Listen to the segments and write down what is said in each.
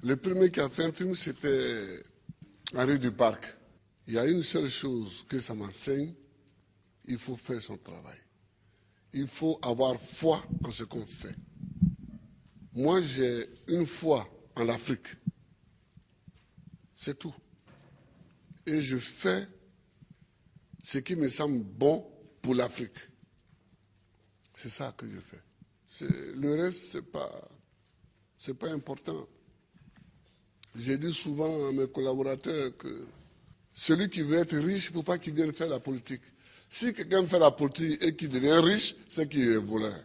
Le premier qui a fait un film, c'était Henri Duparc. Il y a une seule chose que ça m'enseigne, il faut faire son travail. Il faut avoir foi en ce qu'on fait. Moi, j'ai une foi en l'Afrique. C'est tout. Et je fais ce qui me semble bon pour l'Afrique. C'est ça que je fais. Le reste, c'est pas important. J'ai dit souvent à mes collaborateurs que celui qui veut être riche, il ne faut pas qu'il vienne faire la politique. Si quelqu'un fait la politique et qu'il devient riche, c'est qu'il est voleur.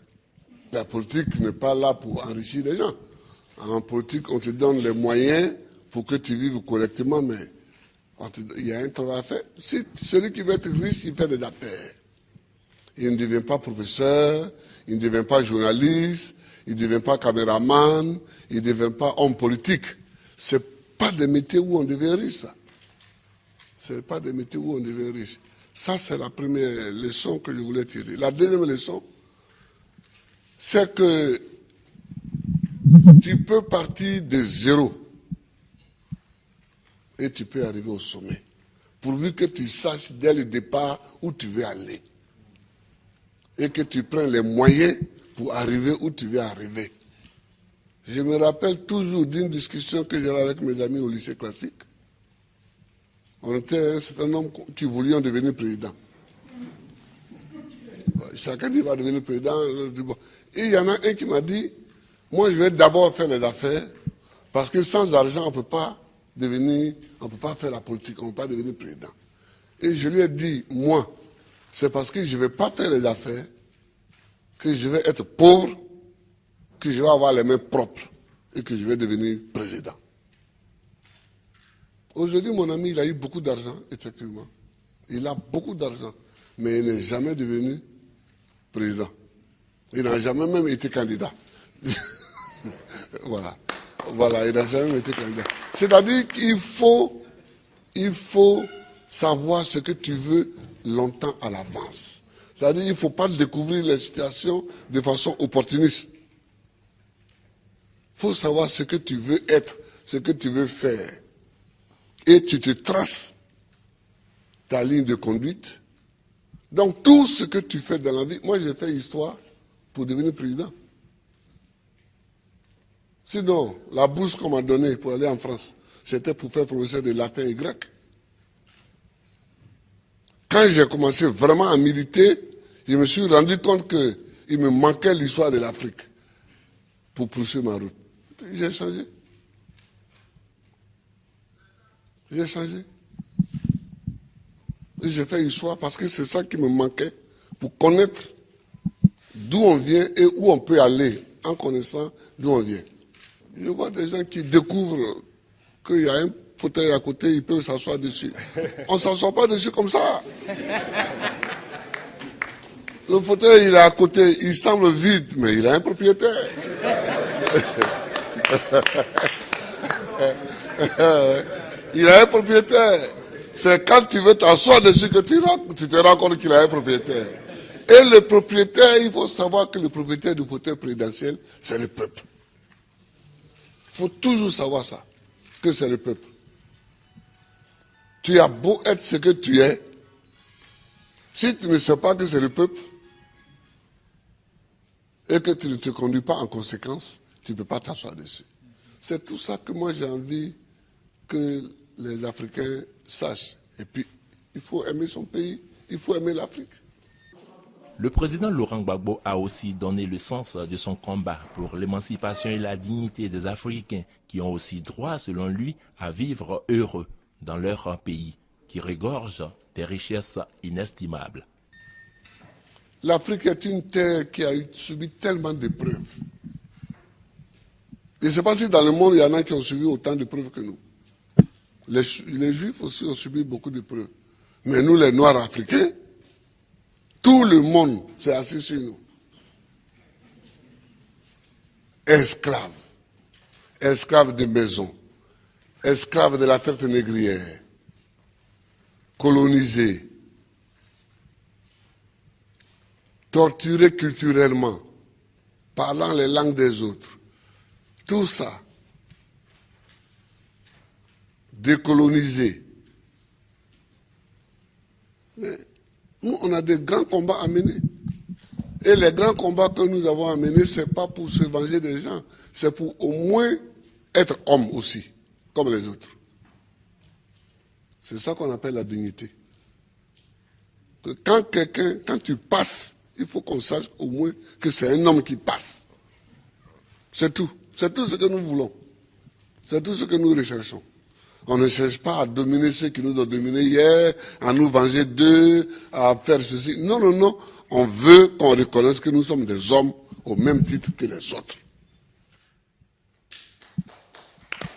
La politique n'est pas là pour enrichir les gens. En politique, on te donne les moyens pour que tu vives correctement, mais il y a un travail à faire. Si celui qui veut être riche, il fait des affaires. Il ne devient pas professeur, il ne devient pas journaliste, il ne devient pas caméraman, il ne devient pas homme politique. Ce n'est pas des métiers où on devient riche, ça. Ce n'est pas des métiers où on devient riche. Ça, c'est la première leçon que je voulais tirer. La deuxième leçon, c'est que tu peux partir de zéro et tu peux arriver au sommet, pourvu que tu saches dès le départ où tu veux aller et que tu prennes les moyens pour arriver où tu veux arriver. Je me rappelle toujours d'une discussion que j'avais avec mes amis au lycée classique. On était un certain nombre qui voulions devenir président. Chacun dit va devenir président. Et il y en a un qui m'a dit, moi je vais d'abord faire les affaires, parce que sans argent on ne peut pas faire la politique, on ne peut pas devenir président. Et je lui ai dit, moi, c'est parce que je ne vais pas faire les affaires, que je vais être pauvre, que je vais avoir les mains propres et que je vais devenir président. Aujourd'hui, mon ami, il a eu beaucoup d'argent, effectivement. Il a beaucoup d'argent, mais il n'est jamais devenu président. Il n'a jamais même été candidat. Voilà, il n'a jamais été candidat. C'est-à-dire qu'il faut savoir ce que tu veux longtemps à l'avance. C'est-à-dire qu'il ne faut pas découvrir les situations de façon opportuniste. Il faut savoir ce que tu veux être, ce que tu veux faire. Et tu te traces ta ligne de conduite. Donc tout ce que tu fais dans la vie, moi j'ai fait histoire pour devenir président. Sinon, la bourse qu'on m'a donnée pour aller en France, c'était pour faire professeur de latin et grec. Quand j'ai commencé vraiment à militer, je me suis rendu compte qu'il me manquait l'histoire de l'Afrique pour poursuivre ma route. J'ai changé. J'ai changé. Et j'ai fait histoire parce que c'est ça qui me manquait pour connaître d'où on vient et où on peut aller en connaissant d'où on vient. Je vois des gens qui découvrent qu'il y a un fauteuil à côté, ils peuvent s'asseoir dessus. On ne s'assoit pas dessus comme ça. Le fauteuil, il est à côté, il semble vide, mais il a un propriétaire. Il a un propriétaire. C'est quand tu veux t'asseoir dessus que tu te rends compte qu'il a un propriétaire. Et le propriétaire, il faut savoir que le propriétaire du fauteuil présidentiel, c'est le peuple. Il faut toujours savoir ça, que c'est le peuple. Tu as beau être ce que tu es, si tu ne sais pas que c'est le peuple, et que tu ne te conduis pas en conséquence, tu ne peux pas t'asseoir dessus. C'est tout ça que moi j'ai envie que les Africains sachent. Et puis, il faut aimer son pays, il faut aimer l'Afrique. Le président Laurent Gbagbo a aussi donné le sens de son combat pour l'émancipation et la dignité des Africains qui ont aussi droit, selon lui, à vivre heureux dans leur pays, qui regorge des richesses inestimables. L'Afrique est une terre qui a subi tellement d'épreuves. Je ne sais pas si dans le monde, il y en a qui ont subi autant d'épreuves que nous. Les Juifs aussi ont subi beaucoup d'épreuves. Mais nous, les Noirs africains, tout le monde s'est assis chez nous. Esclaves. Esclaves de maison. Esclaves de la traite négrière. Colonisés. Torturés culturellement. Parlant les langues des autres. Tout ça, décoloniser. Mais nous, on a des grands combats à mener. Et les grands combats que nous avons à mener, ce n'est pas pour se venger des gens, c'est pour au moins être homme aussi, comme les autres. C'est ça qu'on appelle la dignité. Que quand tu passes, il faut qu'on sache au moins que c'est un homme qui passe. C'est tout. C'est tout ce que nous voulons. C'est tout ce que nous recherchons. On ne cherche pas à dominer ceux qui nous ont dominés hier, à nous venger d'eux, à faire ceci. Non, non, non. On veut qu'on reconnaisse que nous sommes des hommes au même titre que les autres.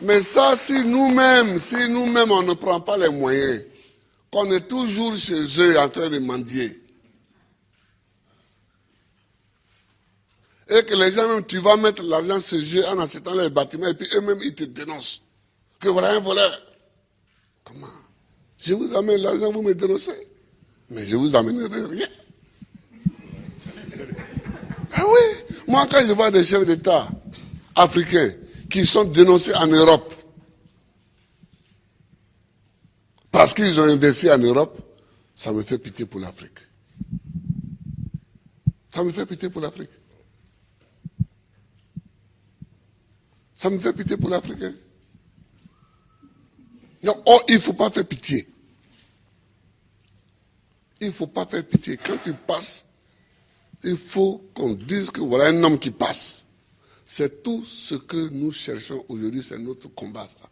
Mais ça, si nous-mêmes, on ne prend pas les moyens, qu'on est toujours chez eux en train de mendier, et que les gens même, tu vas mettre l'argent chez eux en achetant les bâtiments, et puis eux-mêmes, ils te dénoncent. Que voilà un voleur. Comment? Je vous amène l'argent, vous me dénoncez. Mais je vous amènerai rien. Ah oui, moi quand je vois des chefs d'État africains qui sont dénoncés en Europe, parce qu'ils ont investi en Europe, ça me fait pitié pour l'Afrique. Ça me fait pitié pour l'Afrique. Ça me fait pitié pour l'Afrique. Non, oh, il ne faut pas faire pitié. Il ne faut pas faire pitié. Quand tu passes, il faut qu'on dise que voilà un homme qui passe. C'est tout ce que nous cherchons aujourd'hui, c'est notre combat. Ça.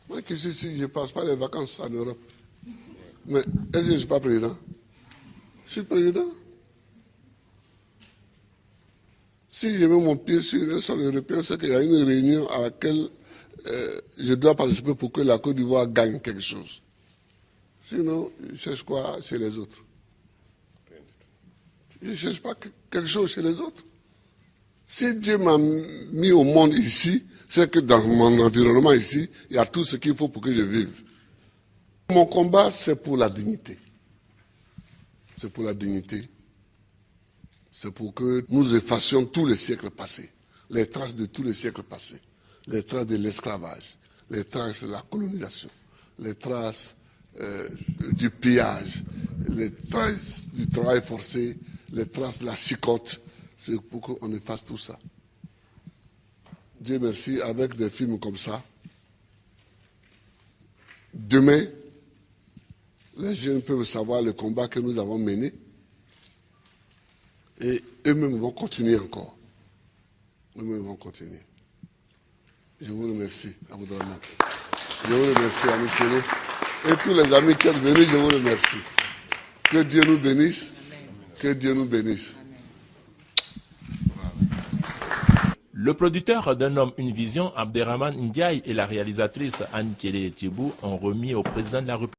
Moi qui suis ici, je ne passe pas les vacances en Europe. Mais est-ce que je ne suis pas président? Je suis président. Si je mets mon pied sur un sol européen, c'est qu'il y a une réunion à laquelle je dois participer pour que la Côte d'Ivoire gagne quelque chose. Sinon, je cherche quoi chez les autres? Je ne cherche pas quelque chose chez les autres. Si Dieu m'a mis au monde ici, c'est que dans mon environnement ici, il y a tout ce qu'il faut pour que je vive. Mon combat, c'est pour la dignité. C'est pour la dignité. C'est pour que nous effacions tous les siècles passés, les traces de tous les siècles passés, les traces de l'esclavage, les traces de la colonisation, les traces du pillage, les traces du travail forcé, les traces de la chicote. C'est pour qu'on efface tout ça. Dieu merci, avec des films comme ça, demain, les jeunes peuvent savoir le combat que nous avons mené et eux-mêmes vont continuer encore. Eux-mêmes vont continuer. Je vous remercie, Aboudraman. Je vous remercie, Amikele. Et tous les amis qui sont venus, je vous remercie. Que Dieu nous bénisse. Que Dieu nous bénisse. Le producteur d'un homme, une vision, Abderrahmane Ndiaye, et la réalisatrice Anne Kélé Djibou ont remis au président de la République